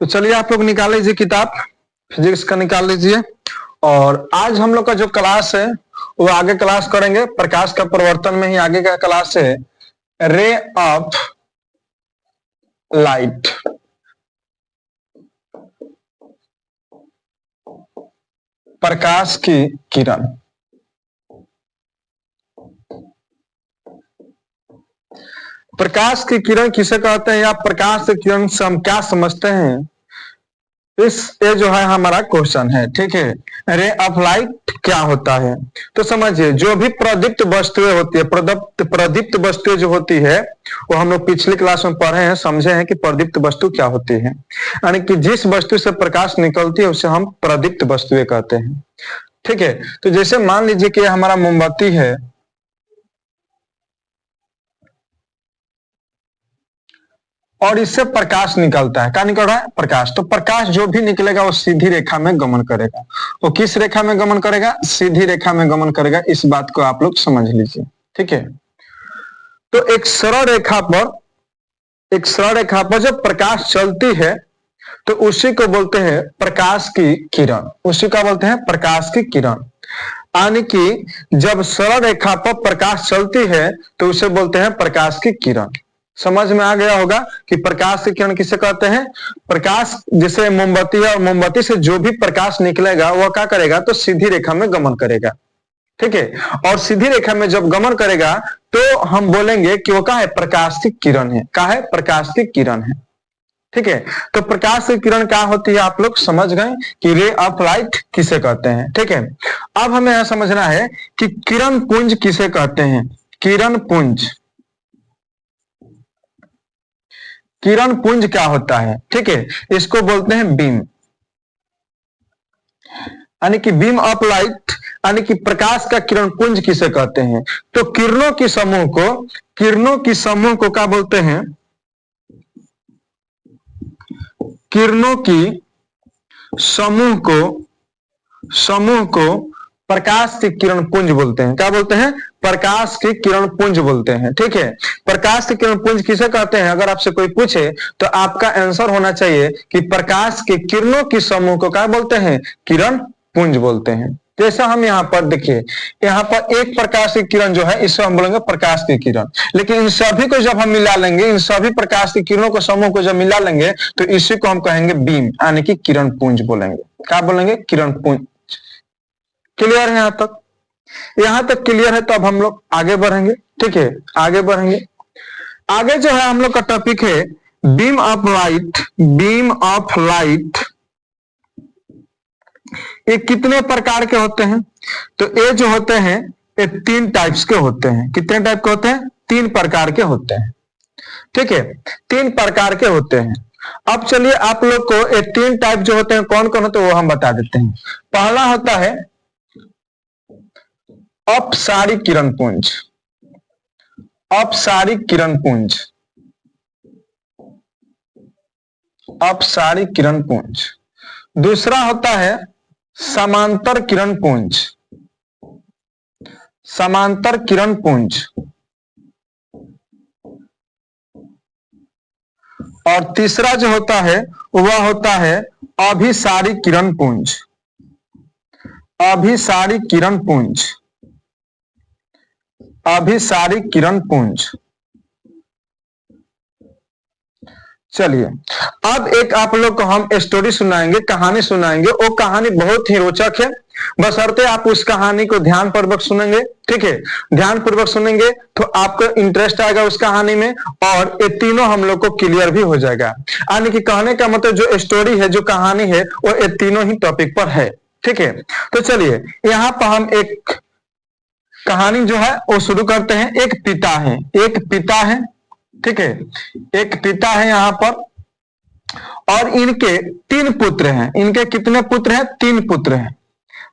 तो चलिए आप लोग निकाल लीजिए किताब, फिजिक्स का निकाल लीजिए। और आज हम लोग का जो क्लास है वो आगे क्लास करेंगे, प्रकाश का प्रवर्तन में ही आगे का क्लास है रे ऑफ लाइट। प्रकाश की किरण। प्रकाश की किरण किसे कहते हैं या प्रकाश की किरण से हम क्या समझते हैं, ये जो है हमारा क्वेश्चन है। ठीक है, रे ऑफ लाइट क्या होता है? तो समझिए, जो भी प्रदीप्त वस्तुएं होती है, प्रदीप्त वस्तुएं जो होती है वो हम लोग पिछली क्लास में पढ़े हैं, समझे हैं कि प्रदीप्त वस्तु क्या होती है। यानी कि जिस वस्तु से प्रकाश निकलती है उसे हम प्रदीप्त वस्तुएं कहते हैं। ठीक है, तो जैसे मान लीजिए कि हमारा मोमबत्ती है और इससे प्रकाश निकलता है। क्या निकल रहा है? प्रकाश। तो प्रकाश जो भी निकलेगा वो सीधी रेखा में गमन करेगा। वो किस रेखा में गमन करेगा? सीधी रेखा में गमन करेगा। इस बात को आप लोग समझ लीजिए। ठीक है, तो एक सरल रेखा पर जब प्रकाश चलती है तो उसी को बोलते हैं प्रकाश की किरण। उसी का बोलते हैं प्रकाश की किरण। यानी कि जब सरल रेखा पर प्रकाश चलती है तो उसे बोलते हैं प्रकाश की किरण। समझ में आ गया होगा कि प्रकाश की किरण किसे कहते हैं? प्रकाश जैसे मोमबत्ती है और मोमबत्ती से जो भी प्रकाश निकलेगा वह क्या करेगा? तो सीधी रेखा में गमन करेगा। ठीक है, और सीधी रेखा में जब गमन करेगा तो हम बोलेंगे कि वो क्या है? प्रकाश की किरण है। क्या है? प्रकाश की किरण है। ठीक है, तो प्रकाश की किरण क्या होती है आप लोग समझ गए कि रे ऑफ लाइट किसे कहते हैं। ठीक है, अब हमें यह समझना है कि किरण पुंज किसे कहते हैं। किरण पुंज, किरण पुंज क्या होता है? ठीक है, इसको बोलते हैं बीम, यानी कि बीम ऑफ लाइट, यानी कि प्रकाश का किरण पुंज किसे कहते हैं? तो किरणों की समूह को क्या बोलते हैं? किरणों की समूह को प्रकाश की किरण पुंज बोलते हैं। क्या बोलते हैं? प्रकाश की किरण पुंज बोलते हैं। ठीक है, प्रकाश की किरण पुंज किसे कहते हैं? अगर आपसे कोई पूछे तो आपका आंसर होना चाहिए कि प्रकाश के किरणों की समूह को क्या बोलते हैं? किरण पुंज बोलते हैं। जैसा हम यहाँ पर देखिए, यहाँ पर एक प्रकाश की किरण जो है इसे हम बोलेंगे प्रकाश की किरण। लेकिन इन सभी को जब हम मिला लेंगे, इन सभी प्रकाश की किरणों को समूह को जब मिला लेंगे तो इसी को हम कहेंगे बीम, यानी कि किरण पुंज बोलेंगे। क्या बोलेंगे? किरण पुंज। क्लियर है यहाँ तक? यहां तक क्लियर है तो अब हम लोग आगे बढ़ेंगे। ठीक है, आगे बढ़ेंगे। आगे जो है हम लोग का टॉपिक है beam of light. Beam of light ये कितने प्रकार के होते हैं? तो ये जो होते हैं ये 3 टाइप्स के होते हैं। कितने टाइप के होते हैं? 3 प्रकार के होते हैं। ठीक है, 3 प्रकार के होते हैं। अब चलिए आप लोग को ये 3 टाइप जो होते हैं कौन कौन होते हैं वो हम बता देते हैं। पहला होता है अपसारी किरण पुंज। अपसारी किरण पुंज, अपसारी किरण पुंज। दूसरा होता है समांतर किरण पुंज। समांतर किरण पुंज। और तीसरा जो होता है वह होता है अभिसारी किरण पुंज। अभिसारी किरण पुंज। अभिसारी किरण पुंज। चलिए अब एक आप लोग को हम स्टोरी सुनाएंगे, कहानी सुनाएंगे। वो कहानी बहुत ही रोचक है, बशर्ते आप उस कहानी को ध्यान पूर्वक सुनेंगे। ठीक है, ध्यान पूर्वक सुनेंगे तो आपको इंटरेस्ट आएगा उस कहानी में और ये तीनों हम लोग को क्लियर भी हो जाएगा। यानी कि कहने का मतलब जो स्टोरी है, जो कहानी है, वो ये तीनों ही टॉपिक पर है। ठीक है, तो चलिए यहाँ पर हम एक कहानी जो है वो शुरू करते हैं। एक पिता है, एक पिता है। ठीक है, एक पिता है यहाँ पर और इनके 3 पुत्र हैं। इनके कितने पुत्र हैं? 3 पुत्र हैं।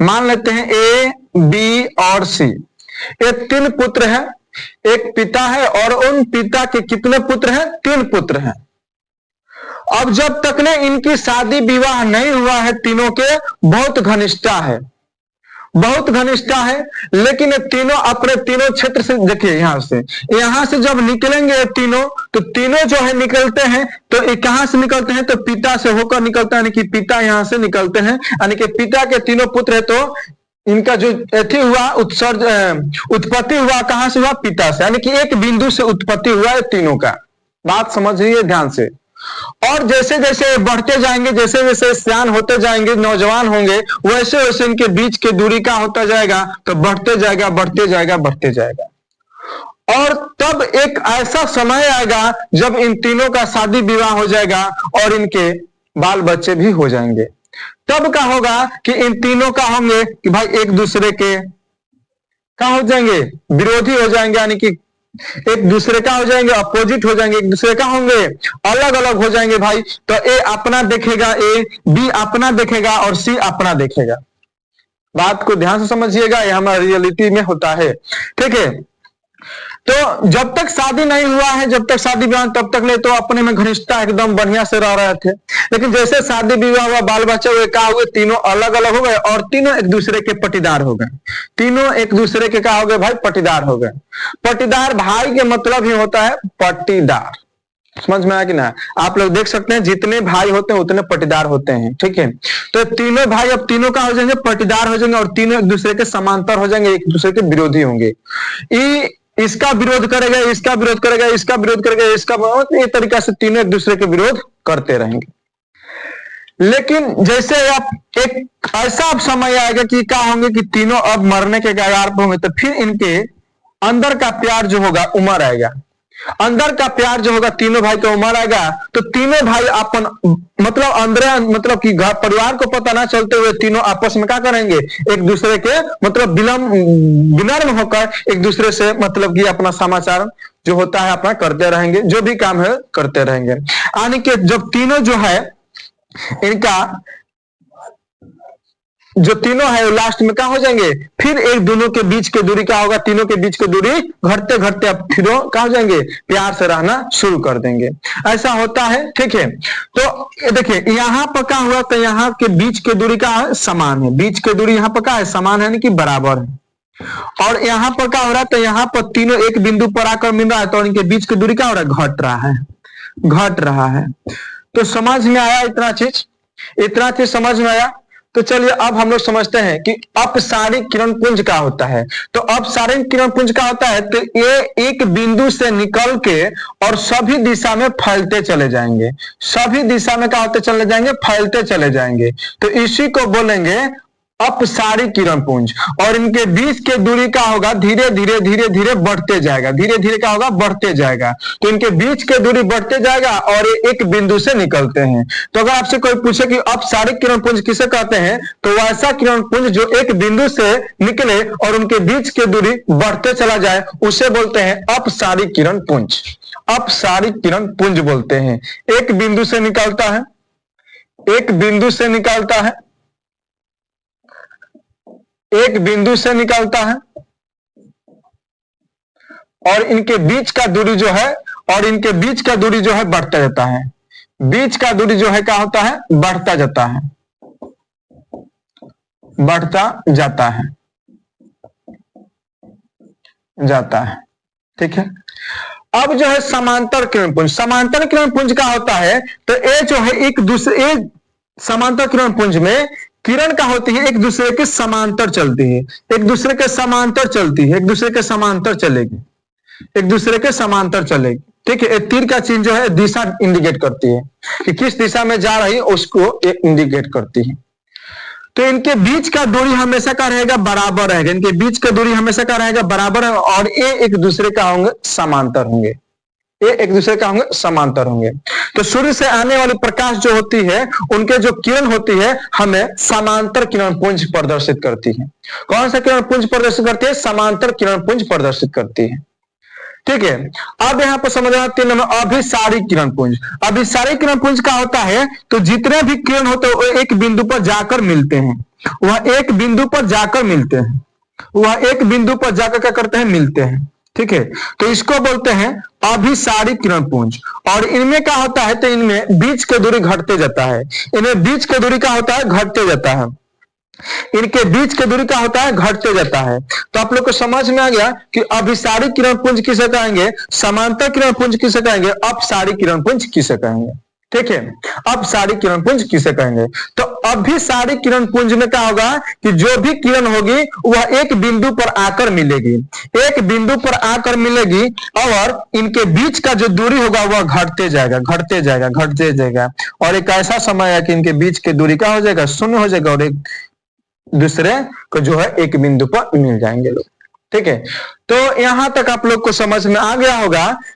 मान लेते हैं ए, बी और सी। ये 3 पुत्र हैं। एक पिता है और उन पिता के कितने पुत्र हैं? 3 पुत्र हैं। अब जब तक ने इनकी शादी विवाह नहीं हुआ है, तीनों के बहुत घनिष्ठता है, बहुत घनिष्ठता है, लेकिन ये तीनों अपने तीनों क्षेत्र से, देखिए यहां से जब निकलेंगे ये तीनों, तो तीनों जो है निकलते हैं, तो ये कहां से निकलते हैं, तो पिता से होकर निकलता है, यानी कि पिता यहां से निकलते हैं, यानी कि पिता के तीनों पुत्र है, तो इनका जो एथी हुआ उत्पत्ति हुआ कहां से हुआ, पिता से, यानी कि एक बिंदु से उत्पत्ति हुआ है तीनों का। बात समझिए ध्यान से। और जैसे जैसे बढ़ते जाएंगे, जैसे जैसे सियान होते जाएंगे, नौजवान होंगे, वैसे वैसे इनके बीच की दूरी का होता जाएगा, तो बढ़ते जाएगा बढ़ते जाएगा बढ़ते जाएगा। और तब एक ऐसा समय आएगा जब इन तीनों का शादी विवाह हो जाएगा और इनके बाल बच्चे भी हो जाएंगे। तब क्या होगा कि इन तीनों का होंगे कि भाई एक दूसरे के क्या हो जाएंगे, विरोधी हो जाएंगे, यानी कि एक दूसरे का हो जाएंगे, अपोजिट हो जाएंगे, एक दूसरे का होंगे, अलग अलग हो जाएंगे भाई। तो ए अपना देखेगा, ए बी अपना देखेगा और सी अपना देखेगा। बात को ध्यान से समझिएगा, यह हमारी रियलिटी में होता है, ठीक है। तो जब तक शादी नहीं हुआ है, जब तक शादी विवाह, तब तक ले तो अपने में घनिष्ठता एकदम बढ़िया से रह रहे थे, लेकिन जैसे शादी विवाह हुआ, बाल बच्चे हुए, क्या हुए, तीनों अलग अलग हो गए और तीनों एक दूसरे के पटीदार हो गए। तीनों एक दूसरे के क्या हो गए भाई, पटीदार हो गए। पटीदार भाई के मतलब ही होता है पटीदार, समझ में आया कि ना। आप लोग देख सकते हैं जितने भाई होते हैं उतने पटीदार होते हैं, ठीक है। तो तीनों भाई अब तीनों का हो जाएंगे, पटीदार हो जाएंगे और तीनों एक दूसरे के समांतर हो जाएंगे, एक दूसरे के विरोधी होंगे। इसका विरोध करेगा, इसका विरोध करेगा, इसका विरोध करेगा, इसका, ये तरीका से तीनों एक दूसरे के विरोध करते रहेंगे। लेकिन जैसे आप एक ऐसा अब समय आएगा कि क्या होंगे कि तीनों अब मरने के कगार पर होंगे, तो फिर इनके अंदर का प्यार जो होगा उमर आएगा। अंदर का प्यार जो होगा, तीनों भाई का उमर आएगा, तो तीनों भाई अपन मतलब अंदर, मतलब कि घर परिवार को पता ना चलते हुए तीनों आपस में क्या करेंगे, एक दूसरे के मतलब विनम्र होकर एक दूसरे से मतलब कि अपना समाचार जो होता है अपना करते रहेंगे, जो भी काम है करते रहेंगे। यानी कि जब तीनों जो है इनका जो तीनों है लास्ट में क्या हो जाएंगे, फिर एक दोनों के बीच की दूरी क्या होगा, तीनों के बीच की दूरी घटते घटते अब फिर क्या हो जाएंगे, प्यार से रहना शुरू कर देंगे। ऐसा होता है, ठीक है। तो देखिए यहाँ पर क्या हुआ, तो यहाँ के बीच की दूरी का समान है, बीच की दूरी यहाँ पर क्या है, समान है, यानी कि बराबर है। और यहाँ पर क्या हो रहा है, तो यहाँ पर तीनों एक बिंदु पर आकर मिल रहा है, तो इनके बीच की दूरी क्या हो रहा है, घट रहा है, घट रहा है। तो समझ में आया इतना चीज समझ में आया। तो चलिए अब हम लोग समझते हैं कि अपसारिक किरण पुंज क्या होता है। तो अपसारिक किरण पुंज क्या होता है, तो ये एक बिंदु से निकल के और सभी दिशा में फैलते चले जाएंगे, सभी दिशा में क्या होते चले जाएंगे, फैलते चले जाएंगे। तो इसी को बोलेंगे अपसारिक किरण पुंज। और इनके बीच के दूरी का होगा, धीरे धीरे धीरे धीरे बढ़ते जाएगा, धीरे धीरे क्या होगा, बढ़ते जाएगा। तो इनके बीच के दूरी बढ़ते जाएगा और ये एक बिंदु से निकलते हैं। तो अगर आपसे कोई पूछे कि अपसारिक किरण पुंज किसे कहते हैं, तो वैसा किरण पुंज जो एक बिंदु से निकले और उनके बीच की दूरी बढ़ते चला जाए, उसे बोलते हैं अपसारिक किरण पुंज। अपसारिक किरण पुंज बोलते हैं। एक बिंदु से निकलता है, एक बिंदु से निकलता है, एक बिंदु से निकलता है और इनके बीच का दूरी जो है, और इनके बीच का दूरी जो है बढ़ता जाता है। बीच का दूरी जो है क्या होता है, बढ़ता जाता है, बढ़ता जाता है, जाता है, ठीक है। अब जो है समांतर किरण पुंज, समांतर किरण पुंज का होता है, तो ये जो है एक दूसरे, समांतर किरण पुंज में किरण का होती है एक दूसरे के समांतर चलती है, एक दूसरे के समांतर चलती है, एक दूसरे के समांतर चलेगी, एक दूसरे के समांतर चलेगी, ठीक है। एक तीर का चिन्ह जो है दिशा इंडिकेट करती है कि किस दिशा में जा रही है, उसको इंडिकेट करती है। तो इनके बीच का दूरी हमेशा का रहेगा, बराबर रहेगा, इनके बीच का दूरी हमेशा का रहेगा बराबर है, और ये एक दूसरे का होंगे समांतर होंगे, ये एक दूसरे का होंगे समांतर होंगे। तो सूर्य से आने वाली प्रकाश जो होती है, उनके जो किरण होती है, हमें समांतर किरण पुंज प्रदर्शित करती है। कौन सा किरण पुंज प्रदर्शित करती है, समांतर किरण पुंज प्रदर्शित करती है, ठीक है। अब यहाँ पर समझना 3 नंबर अभिसारिक किरण पुंज। अभिसारिक किरण पुंज का होता है, तो जितने भी किरण होते हैं वो एक बिंदु पर जाकर मिलते हैं, वह एक बिंदु पर जाकर मिलते हैं, वह एक बिंदु पर जाकर क्या करते हैं, मिलते हैं, ठीक है। तो इसको बोलते हैं अभिसारिक किरण पुंज। और इनमें क्या होता है, तो इनमें बीच की दूरी घटते जाता है, इनमें बीच की दूरी क्या होता है, घटते जाता है। इनके बीच की दूरी क्या होता है, घटते जाता है। तो आप लोग को समझ में आ गया कि अभिसारी किरण पुंज किसे कहेंगे, समांतर किरण पुंज किसे कहेंगे, अपसारी किरण पुंज किसे कहेंगे। ठीक है, अपसारी किरण पुंज किसे कहेंगे। तो अभिसारी किरण पुंज में क्या होगा कि जो भी किरण होगी वह एक बिंदु पर आकर मिलेगी, एक बिंदु पर आकर मिलेगी और इनके बीच का जो दूरी होगा वह घटते जाएगा, घटते जाएगा, घटते जाएगा। और एक ऐसा समय है कि इनके बीच की दूरी क्या हो जाएगा, शून्य हो जाएगा और एक दूसरे को जो है एक बिंदु पर मिल जाएंगे लोग। ठीक है, तो यहां तक आप लोग को समझ में आ गया होगा